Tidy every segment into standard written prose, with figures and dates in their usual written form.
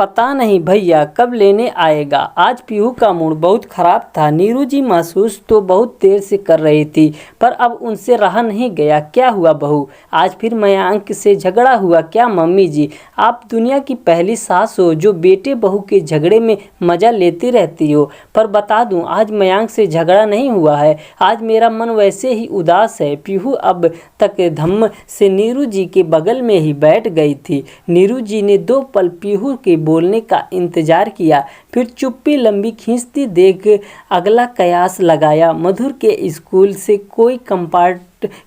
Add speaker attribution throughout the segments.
Speaker 1: पता नहीं भैया कब लेने आएगा। आज पीहू का मूड बहुत खराब था। नीरू जी महसूस तो बहुत देर से कर रही थी, पर अब उनसे रहा नहीं गया। क्या हुआ बहू, आज फिर मयांक से झगड़ा हुआ क्या? मम्मी जी, आप दुनिया की पहली सास हो जो बेटे बहू के झगड़े में मज़ा लेती रहती हो। पर बता दूं, आज मयांक से झगड़ा नहीं हुआ है। आज मेरा मन वैसे ही उदास है। पीहू अब तक धम्म से नीरू जी के बगल में ही बैठ गई थी। नीरू जी ने 2 पल पीहू के बोलने का इंतजार किया, फिर चुप्पी लंबी खींचती देख अगला कयास लगाया। मधुर के स्कूल से कोई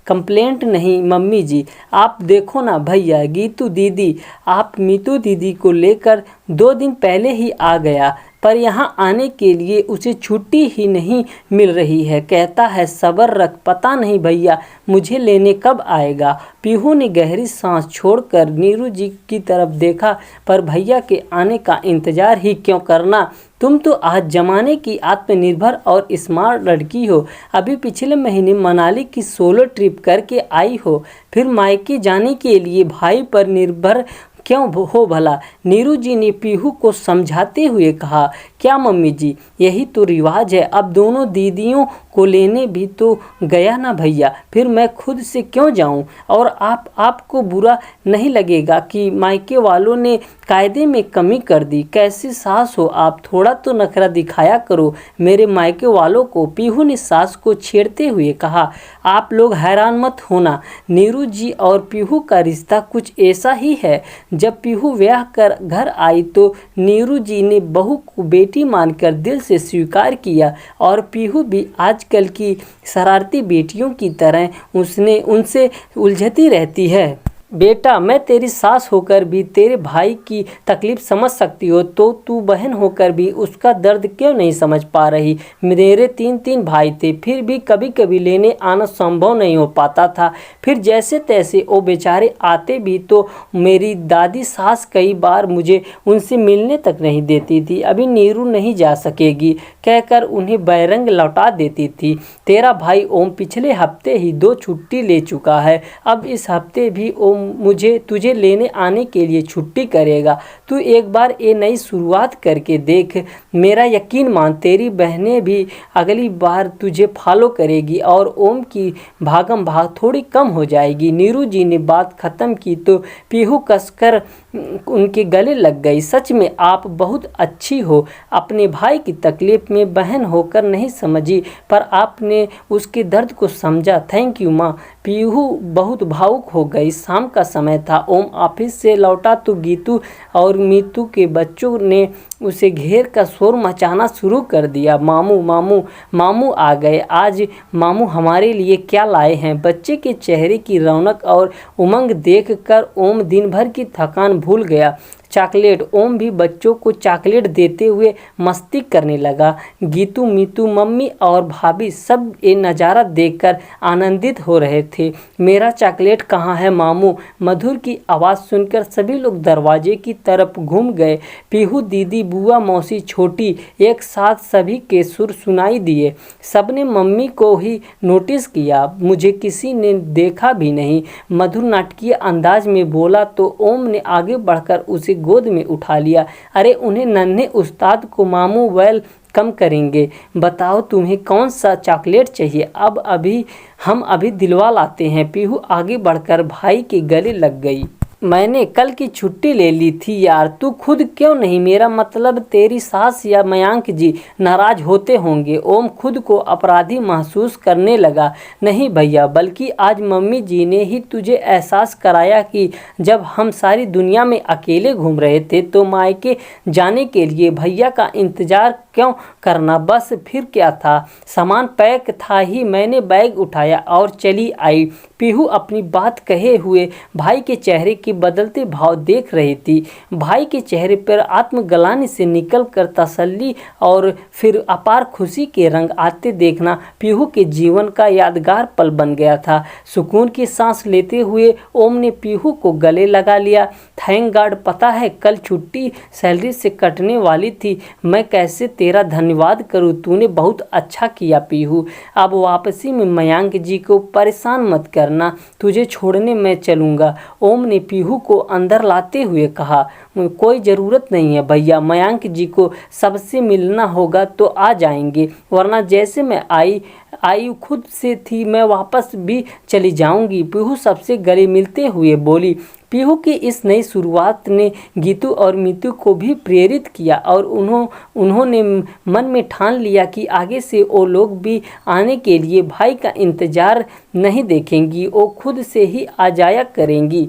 Speaker 1: कंप्लेंट नहीं मम्मी जी। आप देखो ना भैया, गीतू दीदी, आप मीतू दीदी को लेकर 2 दिन पहले ही आ गया, पर यहाँ आने के लिए उसे छुट्टी ही नहीं मिल रही है। कहता है सब्र रख, पता नहीं भैया मुझे लेने कब आएगा। पीहू ने गहरी सांस छोड़कर नीरू जी की तरफ देखा, पर भैया के आने का इंतजार ही क्यों करना। तुम तो आज जमाने की आत्मनिर्भर और स्मार्ट लड़की हो। अभी पिछले महीने मनाली की सोलो ट्रिप करके आई हो, फिर मायके जाने के लिए भाई पर निर्भर क्यों हो भला? नीरू जी ने पीहू को समझाते हुए कहा। क्या मम्मी जी, यही तो रिवाज है। अब दोनों दीदियों को लेने भी तो गया ना भैया, फिर मैं खुद से क्यों जाऊं? और आपको बुरा नहीं लगेगा कि मायके वालों ने कायदे में कमी कर दी? कैसी सास हो आप, थोड़ा तो नखरा दिखाया करो मेरे मायके वालों को। पीहू ने सास को छेड़ते हुए कहा। आप लोग हैरान मत होना, नीरू जी और पीहू का रिश्ता कुछ ऐसा ही है। जब पीहू ब्याह कर घर आई तो नीरू जी ने बहू को बेटी मानकर दिल से स्वीकार किया, और पीहू भी आजकल की शरारती बेटियों की तरह उनसे उलझती रहती है। बेटा, मैं तेरी सास होकर भी तेरे भाई की तकलीफ समझ सकती हो, तो तू बहन होकर भी उसका दर्द क्यों नहीं समझ पा रही? मेरे 3 भाई थे, फिर भी कभी कभी लेने आना संभव नहीं हो पाता था। फिर जैसे तैसे वो बेचारे आते भी तो मेरी दादी सास कई बार मुझे उनसे मिलने तक नहीं देती थी। अभी नीरू नहीं जा सकेगी कहकर उन्हें बैरंग लौटा देती थी। तेरा भाई ओम पिछले हफ्ते ही 2 छुट्टी ले चुका है, अब इस हफ्ते भी ओम तुझे लेने आने के लिए छुट्टी करेगा। तू एक बार ये नई शुरुआत करके देख, मेरा यकीन मान, तेरी बहनें भी अगली बार तुझे फॉलो करेगी और ओम की भागम भाग थोड़ी कम हो जाएगी। नीरू जी ने बात खत्म की तो पीहू कसकर उनके गले लग गई। सच में आप बहुत अच्छी हो, अपने भाई की तकलीफ में बहन होकर नहीं समझी, पर आपने उसके दर्द को समझा। थैंक यू माँ। पीहू बहुत भावुक हो गई। शाम का समय था। ओम ऑफिस से लौटा तो गीतू और मीतू के बच्चों ने उसे घेर कर शोर मचाना शुरू कर दिया। मामू मामू मामू आ गए। आज मामू हमारे लिए क्या लाए हैं? बच्चे के चेहरे की रौनक और उमंग देखकर ओम दिन भर की थकान भूल गया। चॉकलेट। ओम भी बच्चों को चॉकलेट देते हुए मस्ती करने लगा। गीतू, मीतू, मम्मी और भाभी सब ये नज़ारा देखकर आनंदित हो रहे थे। मेरा चॉकलेट कहाँ है मामू? मधुर की आवाज़ सुनकर सभी लोग दरवाजे की तरफ घूम गए। पीहू, दीदी, बुआ, मौसी, छोटी, एक साथ सभी के सुर सुनाई दिए। सबने मम्मी को ही नोटिस किया, मुझे किसी ने देखा भी नहीं। मधुर नाटकीय अंदाज में बोला तो ओम ने आगे बढ़कर उसे गोद में उठा लिया। अरे उन्हें नन्हे उस्ताद को मामू वेल कम करेंगे। बताओ तुम्हें कौन सा चॉकलेट चाहिए? हम अभी दिलवा लाते हैं। पीहू आगे बढ़कर भाई के गले लग गई। मैंने कल की छुट्टी ले ली थी यार, तू खुद क्यों नहीं? मेरा मतलब तेरी सास या मयांक जी नाराज होते होंगे। ओम खुद को अपराधी महसूस करने लगा। नहीं भैया, बल्कि आज मम्मी जी ने ही तुझे एहसास कराया कि जब हम सारी दुनिया में अकेले घूम रहे थे तो मायके जाने के लिए भैया का इंतजार क्यों करना? बस फिर क्या था, सामान पैक था ही, मैंने बैग उठाया और चली आई। पीहू अपनी बात कहे हुए भाई के चेहरे के बदलते भाव देख रही थी। भाई के चेहरे पर आत्मग्लानि से निकलकर तसल्ली और फिर अपार खुशी के रंग आते देखना पीहू के जीवन का यादगार पल बन गया था। सुकून की सांस लेते हुए ओम ने पीहू को गले लगा लिया। थैंक गॉड, पता है कल छुट्टी सैलरी से कटने वाली थी। मैं कैसे तेरा धन्यवाद करूं? तूने बहुत अच्छा किया पीहू। अब वापसी में मयांक जी को परेशान मत करना, तुझे छोड़ने मैं चलूँगा। ओम ने पीहू पीहू को अंदर लाते हुए कहा, कोई ज़रूरत नहीं है भैया, मयंक जी को सबसे मिलना होगा तो आ जाएंगे, वरना जैसे मैं आई खुद से थी मैं वापस भी चली जाऊंगी। पीहू सबसे गले मिलते हुए बोली। पीहू की इस नई शुरुआत ने गीतू और मीतू को भी प्रेरित किया और उन्होंने मन में ठान लिया कि आगे से वो लोग भी आने के लिए भाई का इंतज़ार नहीं देखेंगी, वो खुद से ही आ जाया करेंगी।